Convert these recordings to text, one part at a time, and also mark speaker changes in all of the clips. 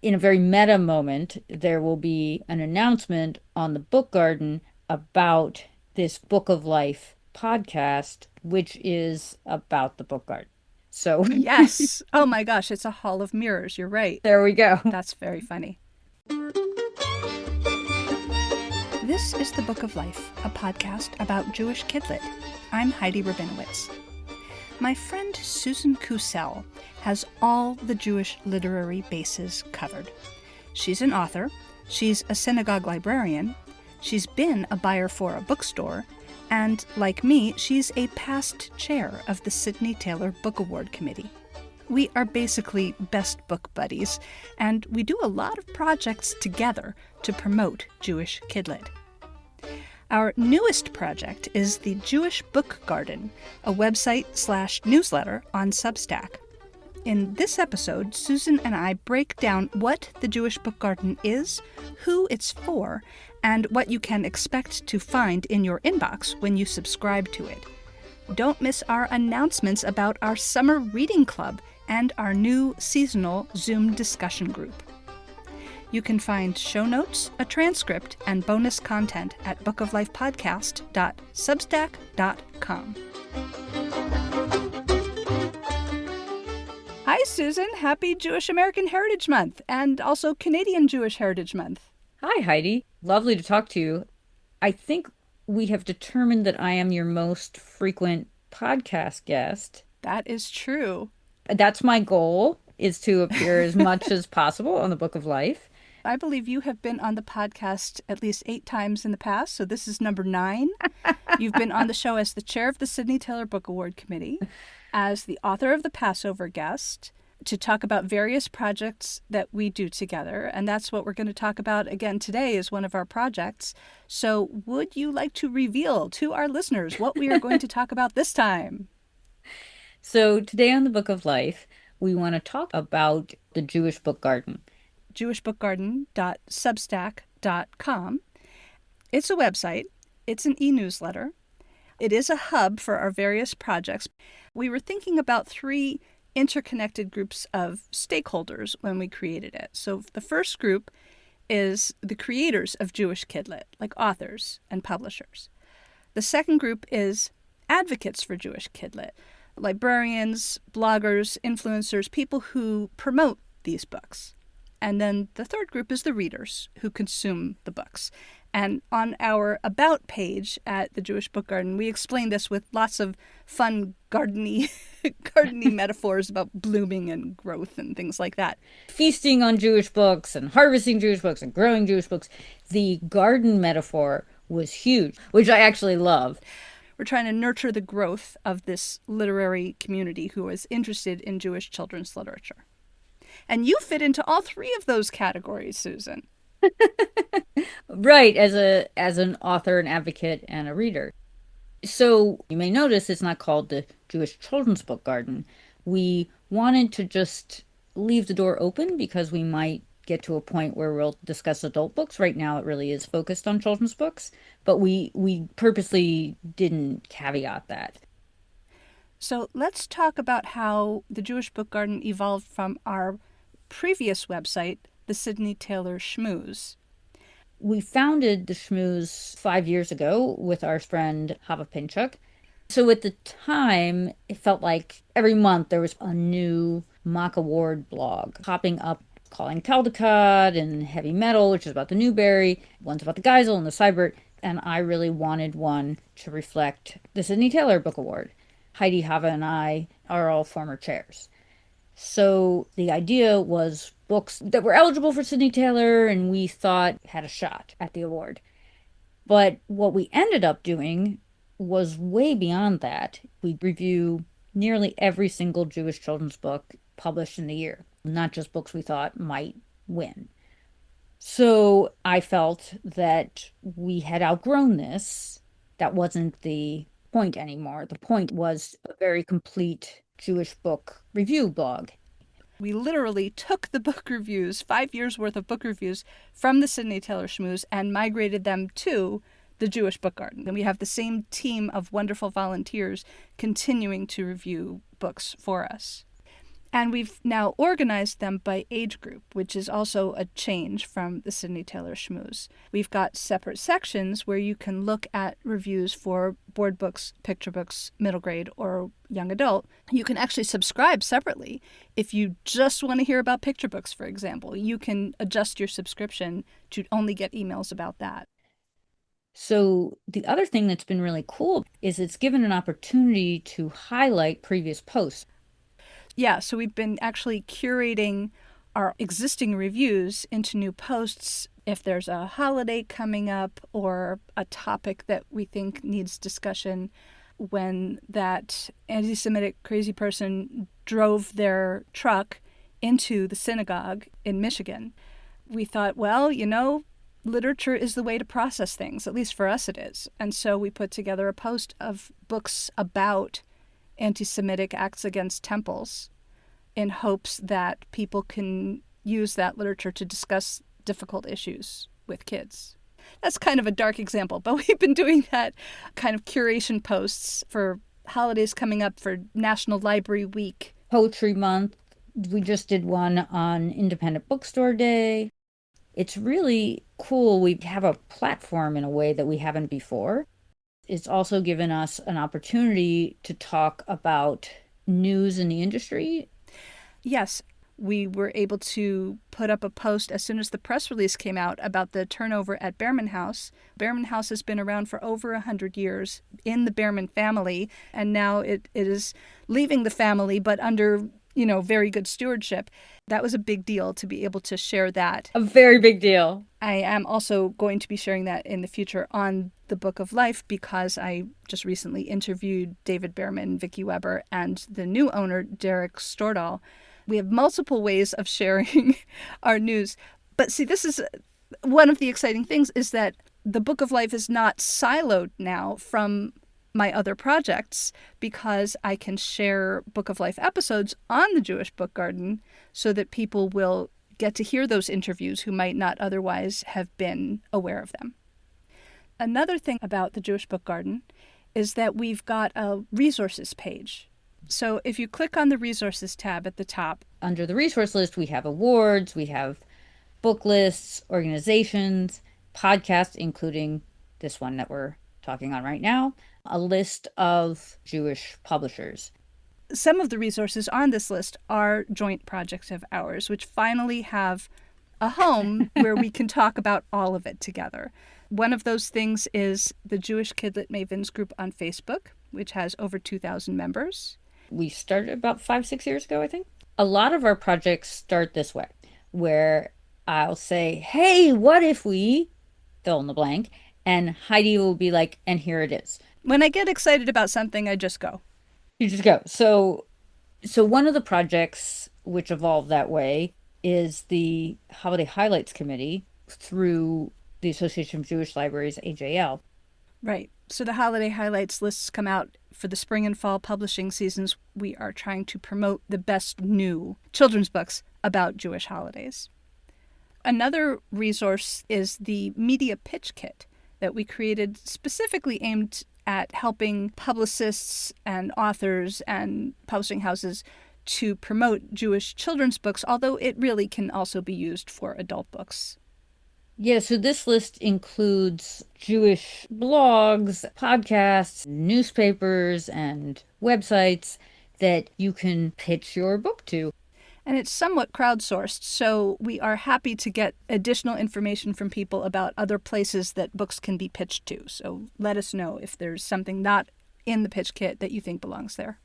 Speaker 1: in a very meta moment, there will be an announcement on the Book Garden about this Book of Life podcast, which is about the Book Garden. So
Speaker 2: Yes. Oh my gosh, it's a hall of mirrors. You're right.
Speaker 1: there we go.
Speaker 2: That's very funny. This is The Book of Life, a podcast about Jewish kidlit. I'm Heidi Rabinowitz. My friend Susan Kusel has all the Jewish literary bases covered. She's an author, she's a synagogue librarian, she's been a buyer for a bookstore, and like me, she's a past chair of the Sidney Taylor Book Award Committee. We are basically best book buddies, and we do a lot of projects together to promote Jewish kidlit. Our newest project is the Jewish Book Garden, a website/newsletter on Substack. In this episode, Susan and I break down what the Jewish Book Garden is, who it's for, and what you can expect to find in your inbox when you subscribe to it. Don't miss our announcements about our summer reading club and our new seasonal Zoom discussion group. You can find show notes, a transcript, and bonus content at bookoflifepodcast.substack.com. Hi, Susan. Happy Jewish American Heritage Month and also Canadian Jewish Heritage Month.
Speaker 1: Hi, Heidi. Lovely to talk to you. I think we have determined that I am your most frequent podcast guest.
Speaker 2: That is true.
Speaker 1: That's my goal, is to appear as much as possible on the Book of Life.
Speaker 2: I believe you have been on the podcast at least 8 times in the past, so this is number 9. You've been on the show as the chair of the Sidney Taylor Book Award Committee, as the author of The Passover Guest, to talk about various projects that we do together. And that's what we're going to talk about again today is one of our projects. So would you like to reveal to our listeners what we are going to talk about this time?
Speaker 1: So today on the Book of Life, we want to talk about the Jewish Book Garden.
Speaker 2: jewishbookgarden.substack.com. It's a website. It's an e-newsletter. It is a hub for our various projects. We were thinking about 3 interconnected groups of stakeholders when we created it. So the first group is the creators of Jewish kidlit, like authors and publishers. The second group is advocates for Jewish kidlit, librarians, bloggers, influencers, people who promote these books. And then the third group is the readers who consume the books. And on our About page at the Jewish Book Garden, we explain this with lots of fun garden-y metaphors about blooming and growth and things like that.
Speaker 1: Feasting on Jewish books and harvesting Jewish books and growing Jewish books. The garden metaphor was huge, which I actually love.
Speaker 2: We're trying to nurture the growth of this literary community who is interested in Jewish children's literature. And you fit into all 3 of those categories, Susan.
Speaker 1: Right, as an author, an advocate, and a reader. So you may notice it's not called the Jewish Children's Book Garden. We wanted to just leave the door open because we might get to a point where we'll discuss adult books. Right now it really is focused on children's books, but we purposely didn't caveat that.
Speaker 2: So let's talk about how the Jewish Book Garden evolved from our previous website, the Sidney Taylor Schmooze.
Speaker 1: We founded the Schmooze 5 years ago with our friend Hava Pinchuk. So at the time, it felt like every month there was a new mock award blog popping up, calling Caldecott and Heavy Metal, which is about the Newbery, one's about the Geisel and the Seibert, and I really wanted one to reflect the Sidney Taylor Book Award. Heidi, Hava, and I are all former chairs. So the idea was books that were eligible for Sidney Taylor and we thought had a shot at the award. But what we ended up doing was way beyond that. We review nearly every single Jewish children's book published in the year, not just books we thought might win. So I felt that we had outgrown this. That wasn't the point anymore. The point was a very complete Jewish book review blog.
Speaker 2: We literally took the book reviews, 5 years worth of book reviews from the Sidney Taylor Schmooze and migrated them to the Jewish Book Garden. And we have the same team of wonderful volunteers continuing to review books for us. And we've now organized them by age group, which is also a change from the Sydney Taylor Schmooze. We've got separate sections where you can look at reviews for board books, picture books, middle grade, or young adult. You can actually subscribe separately. If you just want to hear about picture books, for example, you can adjust your subscription to only get emails about that.
Speaker 1: So the other thing that's been really cool is it's given an opportunity to highlight previous posts.
Speaker 2: Yeah, so we've been actually curating our existing reviews into new posts if there's a holiday coming up or a topic that we think needs discussion. When that anti Semitic crazy person drove their truck into the synagogue in Michigan, we thought, well, literature is the way to process things, at least for us it is. And so we put together a post of books about anti Semitic acts against temples in hopes that people can use that literature to discuss difficult issues with kids. That's kind of a dark example, but we've been doing that kind of curation posts for holidays coming up, for National Library Week.
Speaker 1: Poetry Month. We just did one on Independent Bookstore Day. It's really cool. We have a platform in a way that we haven't before. It's also given us an opportunity to talk about news in the industry.
Speaker 2: Yes, we were able to put up a post as soon as the press release came out about the turnover at Behrman House. Behrman House has been around for over 100 years in the Behrman family, and now it is leaving the family, but under, very good stewardship. That was a big deal to be able to share that.
Speaker 1: A very big deal.
Speaker 2: I am also going to be sharing that in the future on the Book of Life because I just recently interviewed David Behrman, Vicky Weber, and the new owner, Derek Stordahl. We have multiple ways of sharing our news. But see, this is one of the exciting things is that the Book of Life is not siloed now from my other projects because I can share Book of Life episodes on the Jewish Book Garden so that people will get to hear those interviews who might not otherwise have been aware of them. Another thing about the Jewish Book Garden is that we've got a resources page. So if you click on the resources tab at the top,
Speaker 1: under the resource list, we have awards, we have book lists, organizations, podcasts, including this one that we're talking on right now, a list of Jewish publishers.
Speaker 2: Some of the resources on this list are joint projects of ours, which finally have a home where we can talk about all of it together. One of those things is the Jewish Kidlit Mavens group on Facebook, which has over 2,000 members.
Speaker 1: We started about 5-6 years ago, I think. A lot of our projects start this way, where I'll say, hey, what if we fill in the blank? And Heidi will be like, and here it is.
Speaker 2: When I get excited about something, I just go.
Speaker 1: You just go. So one of the projects which evolved that way is the Holiday Highlights Committee through the Association of Jewish Libraries, AJL.
Speaker 2: Right. So the holiday highlights lists come out for the spring and fall publishing seasons. We are trying to promote the best new children's books about Jewish holidays. Another resource is the Media Pitch Kit that we created specifically aimed at helping publicists and authors and publishing houses to promote Jewish children's books, although it really can also be used for adult books.
Speaker 1: Yeah, so this list includes Jewish blogs, podcasts, newspapers, and websites that you can pitch your book to.
Speaker 2: And it's somewhat crowdsourced, so we are happy to get additional information from people about other places that books can be pitched to. So let us know if there's something not in the pitch kit that you think belongs there.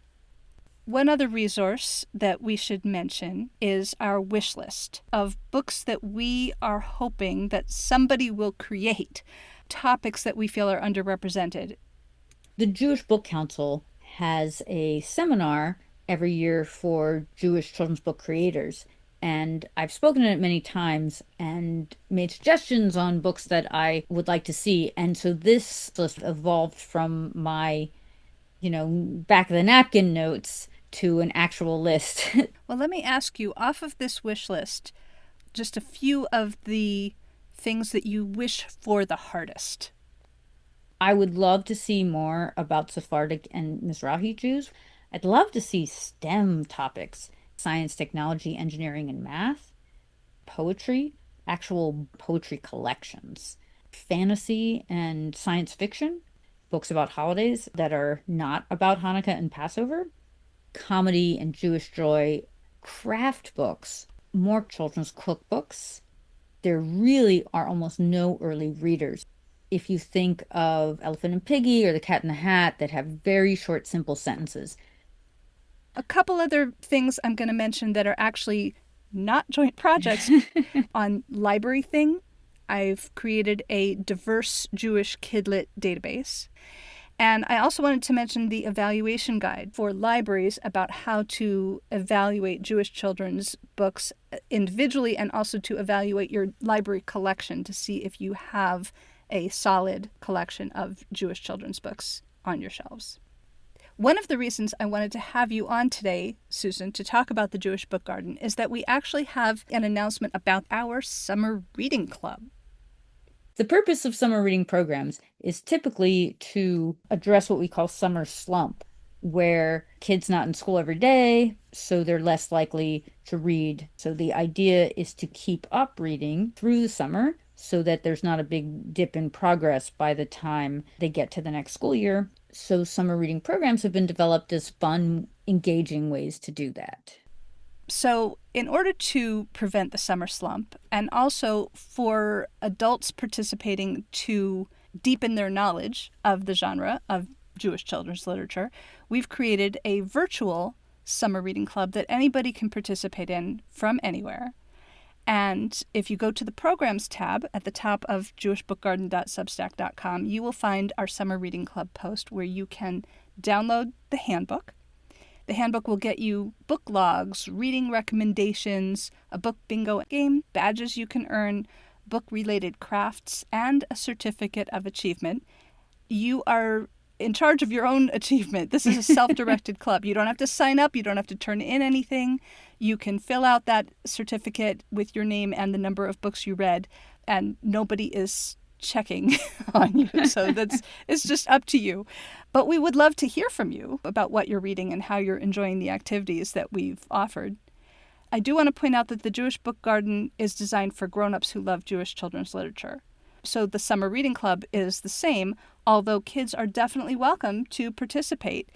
Speaker 2: One other resource that we should mention is our wish list of books that we are hoping that somebody will create, topics that we feel are underrepresented.
Speaker 1: The Jewish Book Council has a seminar every year for Jewish children's book creators. And I've spoken at it many times and made suggestions on books that I would like to see. And so this list evolved from my, back of the napkin notes to an actual list.
Speaker 2: Well, let me ask you, off of this wish list, just a few of the things that you wish for the hardest.
Speaker 1: I would love to see more about Sephardic and Mizrahi Jews. I'd love to see STEM topics, science, technology, engineering, and math, poetry, actual poetry collections, fantasy and science fiction, books about holidays that are not about Hanukkah and Passover, comedy and Jewish joy, craft books, more children's cookbooks. There really are almost no early readers. If you think of Elephant and Piggy or The Cat in the Hat that have very short, simple sentences.
Speaker 2: A couple other things I'm going to mention that are actually not joint projects. On Library Thing, I've created a diverse Jewish Kidlit database. And I also wanted to mention the evaluation guide for libraries about how to evaluate Jewish children's books individually and also to evaluate your library collection to see if you have a solid collection of Jewish children's books on your shelves. One of the reasons I wanted to have you on today, Susan, to talk about the Jewish Book Garden is that we actually have an announcement about our summer reading club.
Speaker 1: The purpose of summer reading programs is typically to address what we call summer slump, where kids not in school every day, so they're less likely to read. So the idea is to keep up reading through the summer so that there's not a big dip in progress by the time they get to the next school year. So summer reading programs have been developed as fun, engaging ways to do that.
Speaker 2: So, in order to prevent the summer slump, and also for adults participating to deepen their knowledge of the genre of Jewish children's literature, we've created a virtual summer reading club that anybody can participate in from anywhere. And if you go to the Programs tab at the top of jewishbookgarden.substack.com, you will find our summer reading club post where you can download the handbook. The handbook will get you book logs, reading recommendations, a book bingo game, badges you can earn, book-related crafts, and a certificate of achievement. You are in charge of your own achievement. This is a self-directed club. You don't have to sign up. You don't have to turn in anything. You can fill out that certificate with your name and the number of books you read, and nobody is checking on you. So it's just up to you. But we would love to hear from you about what you're reading and how you're enjoying the activities that we've offered. I do want to point out that the Jewish Book Garden is designed for grown-ups who love Jewish children's literature. So the Summer Reading Club is the same, although kids are definitely welcome to participate,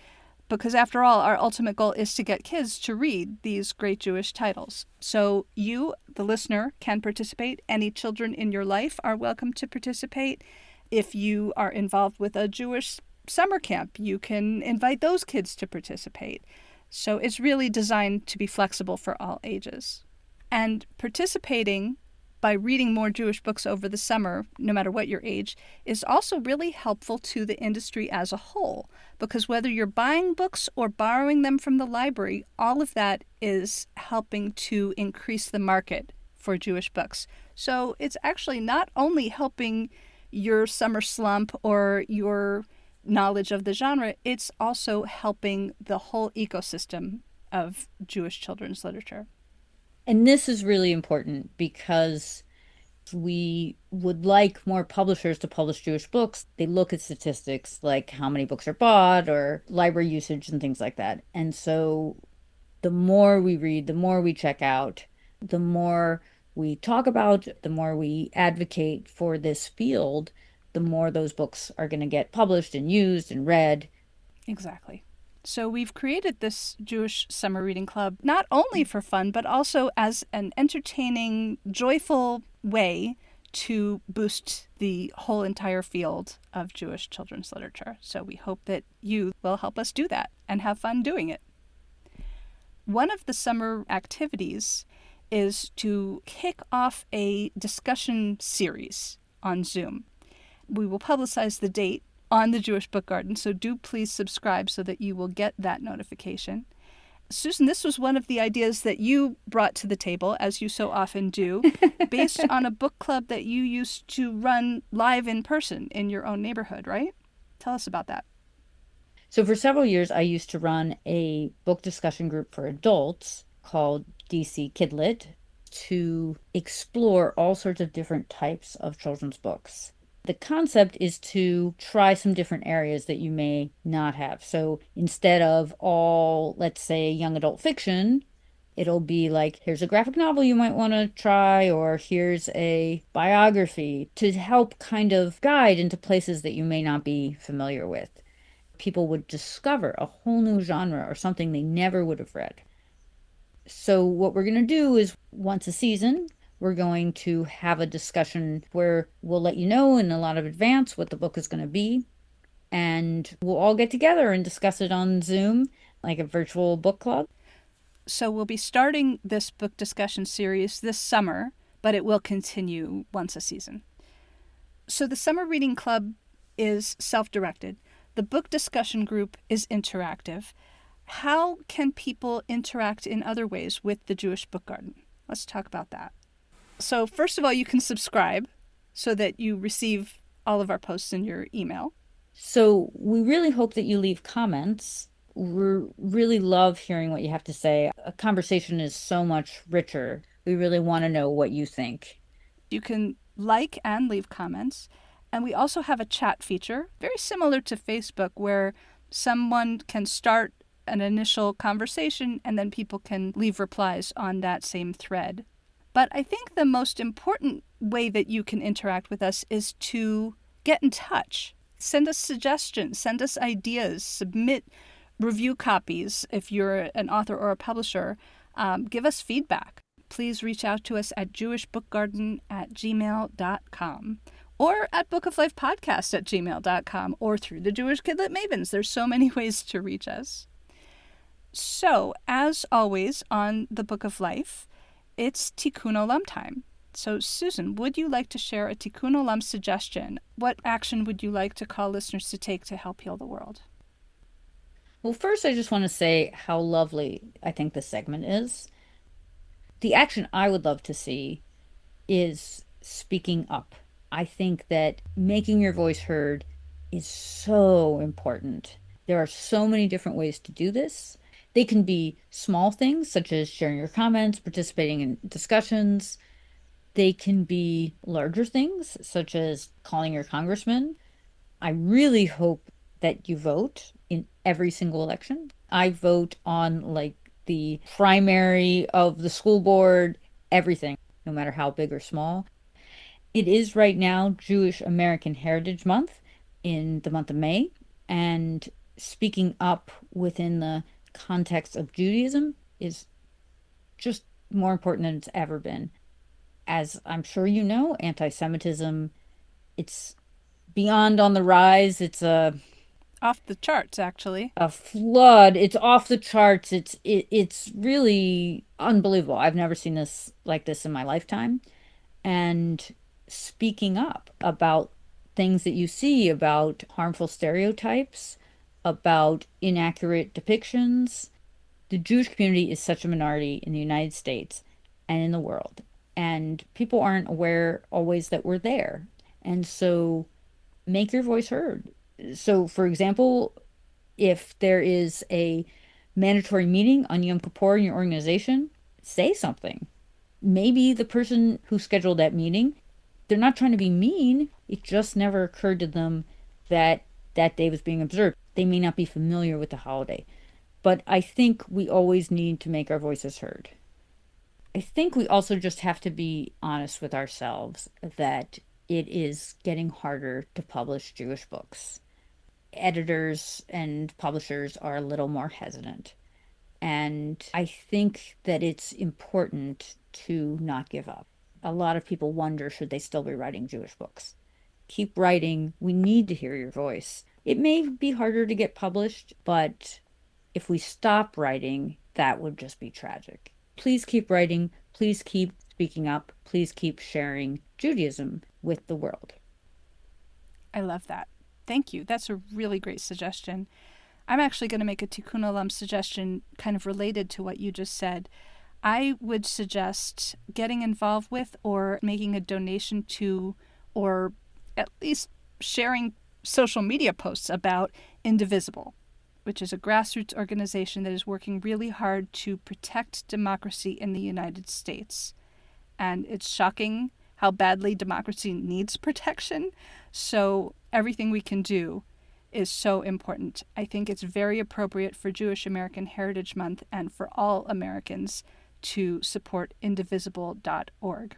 Speaker 2: because after all, our ultimate goal is to get kids to read these great Jewish titles. So you, the listener, can participate. Any children in your life are welcome to participate. If you are involved with a Jewish summer camp, you can invite those kids to participate. So it's really designed to be flexible for all ages. And participating by reading more Jewish books over the summer, no matter what your age, is also really helpful to the industry as a whole. Because whether you're buying books or borrowing them from the library, all of that is helping to increase the market for Jewish books. So it's actually not only helping your summer slump or your knowledge of the genre, it's also helping the whole ecosystem of Jewish children's literature.
Speaker 1: And this is really important because we would like more publishers to publish Jewish books. They look at statistics like how many books are bought or library usage and things like that. And so the more we read, the more we check out, the more we talk about, the more we advocate for this field, the more those books are going to get published and used and read.
Speaker 2: Exactly. So we've created this Jewish Summer Reading Club not only for fun, but also as an entertaining, joyful way to boost the whole entire field of Jewish children's literature. So we hope that you will help us do that and have fun doing it. One of the summer activities is to kick off a discussion series on Zoom. We will publicize the date on the Jewish Book Garden, so do please subscribe so that you will get that notification. Susan, this was one of the ideas that you brought to the table, as you so often do, based on a book club that you used to run live in person in your own neighborhood, right? Tell us about that.
Speaker 1: So for several years, I used to run a book discussion group for adults called DC Kidlit to explore all sorts of different types of children's books. The concept is to try some different areas that you may not have. So instead of all, let's say, young adult fiction, It'll be like, here's a graphic novel you might want to try, or here's a biography to help kind of guide into places that you may not be familiar with. People would discover a whole new genre or something they never would have read. So, what we're going to do is once a season, we're going to have a discussion where we'll let you know in a lot of advance what the book is going to be. And we'll all get together and discuss it on Zoom, like a virtual book club.
Speaker 2: So we'll be starting this book discussion series this summer, but it will continue once a season. So the Summer Reading Club is self-directed. The book discussion group is interactive. How can people interact in other ways with the Jewish Book Garden? Let's talk about that. So first of all, you can subscribe so that you receive all of our posts in your email.
Speaker 1: So we really hope that you leave comments. We really love hearing what you have to say. A conversation is so much richer. We really want to know what you think.
Speaker 2: You can like and leave comments. And we also have a chat feature, very similar to Facebook, where someone can start an initial conversation and then people can leave replies on that same thread. But I think the most important way that you can interact with us is to get in touch. Send us suggestions, send us ideas, submit review copies if you're an author or a publisher. Give us feedback. Please reach out to us at jewishbookgarden@gmail.com or at bookoflifepodcast@gmail.com or through the Jewish Kidlit Mavens. There's so many ways to reach us. So, as always on the Book of Life, it's Tikkun Olam time. So, Susan, would you like to share a Tikkun Olam suggestion? What action would you like to call listeners to take to help heal the world?
Speaker 1: Well, first, I just want to say how lovely I think this segment is. The action I would love to see is speaking up. I think that making your voice heard is so important. There are so many different ways to do this. They can be small things, such as sharing your comments, participating in discussions. They can be larger things, such as calling your congressman. I really hope that you vote in every single election. I vote on like the primary of the school board, everything, no matter how big or small. It is right now Jewish American Heritage Month in the month of May, and speaking up within the context of Judaism is just more important than it's ever been. As I'm sure you know, anti-Semitism, it's beyond on the rise. It's
Speaker 2: Off the charts, actually.
Speaker 1: a flood. It's off the charts. It's really unbelievable. I've never seen this like this in my lifetime. And speaking up about things that you see, about harmful stereotypes, about inaccurate depictions. The Jewish community is such a minority in the United States and in the world, and people aren't aware always that we're there. And so make your voice heard. So, for example, if there is a mandatory meeting on Yom Kippur in your organization, say something. Maybe the person who scheduled that meeting, they're not trying to be mean. It just never occurred to them that that day was being observed. They may not be familiar with the holiday. But I think we always need to make our voices heard. I think we also just have to be honest with ourselves that it is getting harder to publish Jewish books. Editors and publishers are a little more hesitant. And I think that it's important to not give up. A lot of people wonder, should they still be writing Jewish books? Keep writing. We need to hear your voice. It may be harder to get published, but if we stop writing, that would just be tragic. Please keep writing. Please keep speaking up. Please keep sharing Judaism with the world.
Speaker 2: I love that. Thank you. That's a really great suggestion. I'm actually going to make a Tikkun Olam suggestion kind of related to what you just said. I would suggest getting involved with or making a donation to, or at least sharing social media posts about Indivisible, which is a grassroots organization that is working really hard to protect democracy in the United States. And it's shocking how badly democracy needs protection. So everything we can do is so important. I think it's very appropriate for Jewish American Heritage Month and for all Americans to support indivisible.org.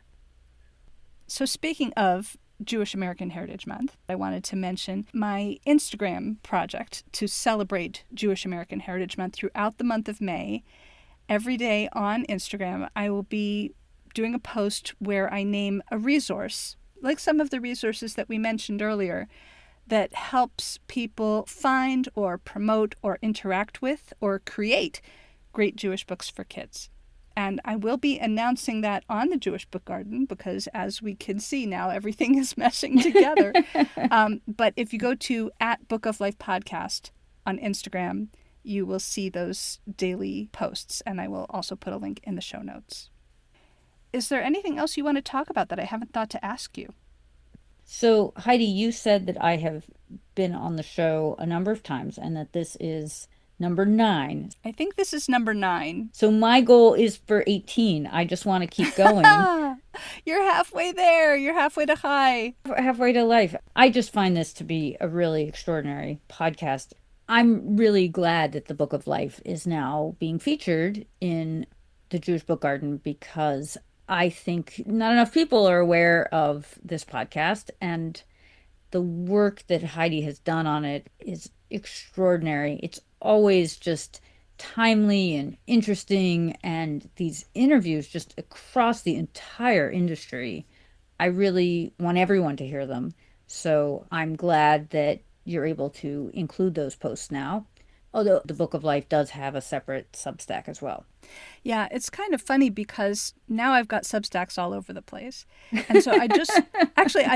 Speaker 2: So speaking of Jewish American Heritage Month, I wanted to mention my Instagram project to celebrate Jewish American Heritage Month throughout the month of May. Every day on Instagram, I will be doing a post where I name a resource, like some of the resources that we mentioned earlier, that helps people find or promote or interact with or create great Jewish books for kids. And I will be announcing that on the Jewish Book Garden because, as we can see now, everything is meshing together. But if you go to @BookOfLifePodcast on Instagram, you will see those daily posts, and I will also put a link in the show notes. Is there anything else you want to talk about that I haven't thought to ask you?
Speaker 1: So, Heidi, you said that I have been on the show a number of times and that this is number 9.
Speaker 2: I think this is number 9.
Speaker 1: So my goal is for 18. I just want to keep going.
Speaker 2: You're halfway there. You're halfway to high.
Speaker 1: Halfway to life. I just find this to be a really extraordinary podcast. I'm really glad that the Book of Life is now being featured in the Jewish Book Garden because I think not enough people are aware of this podcast, and the work that Heidi has done on it is extraordinary. It's always just timely and interesting, and these interviews just across the entire industry, I really want everyone to hear them. So I'm glad that you're able to include those posts now, although the Book of Life does have a separate Substack as well.
Speaker 2: Yeah, it's kind of funny because now I've got Substacks all over the place. And so I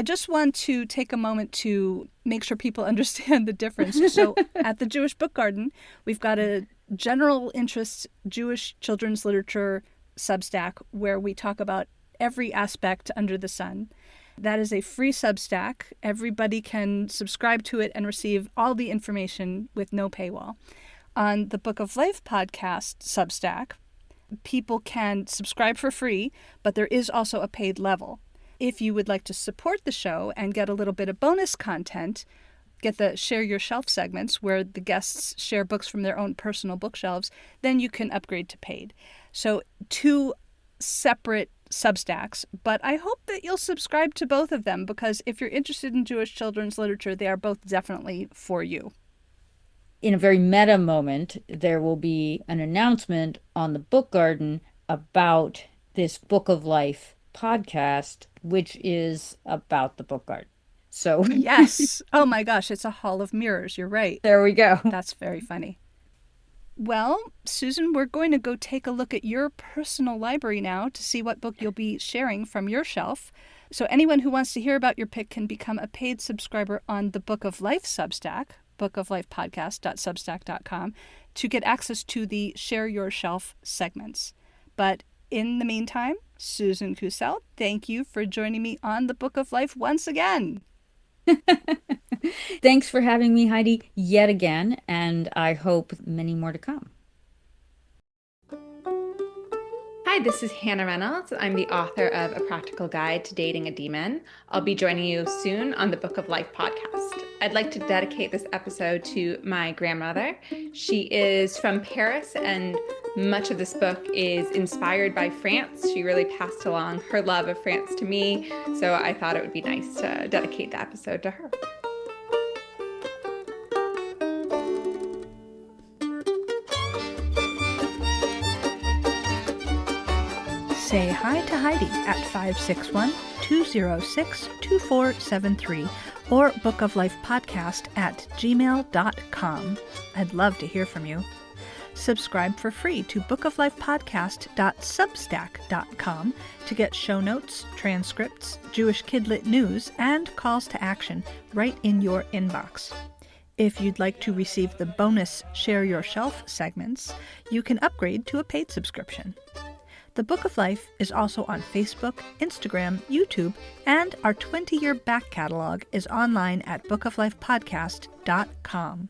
Speaker 2: just want to take a moment to make sure people understand the difference. So at the Jewish Book Garden, we've got a general interest Jewish children's literature Substack where we talk about every aspect under the sun. That is a free Substack. Everybody can subscribe to it and receive all the information with no paywall. On the Book of Life podcast Substack, people can subscribe for free, but there is also a paid level. If you would like to support the show and get a little bit of bonus content, get the Share Your Shelf segments where the guests share books from their own personal bookshelves, then you can upgrade to paid. So 2 separate Substacks, but I hope that you'll subscribe to both of them because if you're interested in Jewish children's literature, they are both definitely for you.
Speaker 1: In a very meta moment, there will be an announcement on the Book Garden about this Book of Life podcast, which is about the Book Garden. So
Speaker 2: yes. Oh my gosh, it's a hall of mirrors. You're right.
Speaker 1: There we go.
Speaker 2: That's very funny. Well, Susan, we're going to go take a look at your personal library now to see what book you'll be sharing from your shelf. So anyone who wants to hear about your pick can become a paid subscriber on the Book of Life Substack, bookoflifepodcast.substack.com, to get access to the Share Your Shelf segments. But in the meantime, Susan Kusel, thank you for joining me on the Book of Life once again.
Speaker 1: Thanks for having me, Heidi, yet again, and I hope many more to come.
Speaker 3: Hi, this is Hannah Reynolds. I'm the author of A Practical Guide to Dating a Demon. I'll be joining you soon on the Book of Life podcast. I'd like to dedicate this episode to my grandmother. She is from Paris, and much of this book is inspired by France. She really passed along her love of France to me, so I thought it would be nice to dedicate the episode to her.
Speaker 2: Say hi to Heidi at 561-206-2473 or bookoflifepodcast@gmail.com. I'd love to hear from you. Subscribe for free to bookoflifepodcast.substack.com to get show notes, transcripts, Jewish Kidlit news, and calls to action right in your inbox. If you'd like to receive the bonus Share Your Shelf segments, you can upgrade to a paid subscription. The Book of Life is also on Facebook, Instagram, YouTube, and our 20-year back catalog is online at bookoflifepodcast.com.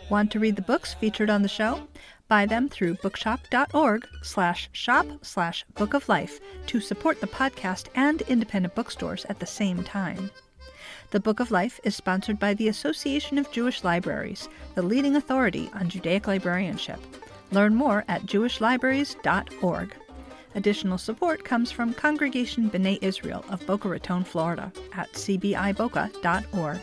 Speaker 2: Want to read the books featured on the show? Buy them through bookshop.org/shop/bookoflife to support the podcast and independent bookstores at the same time. The Book of Life is sponsored by the Association of Jewish Libraries, the leading authority on Judaic librarianship. Learn more at jewishlibraries.org. Additional support comes from Congregation B'nai Israel of Boca Raton, Florida at cbiboca.org.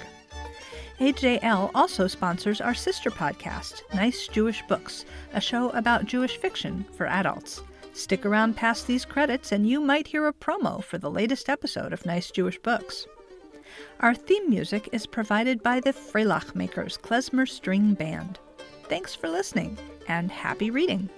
Speaker 2: AJL also sponsors our sister podcast, Nice Jewish Books, a show about Jewish fiction for adults. Stick around past these credits and you might hear a promo for the latest episode of Nice Jewish Books. Our theme music is provided by the Freilach Makers Klezmer String Band. Thanks for listening, and happy reading!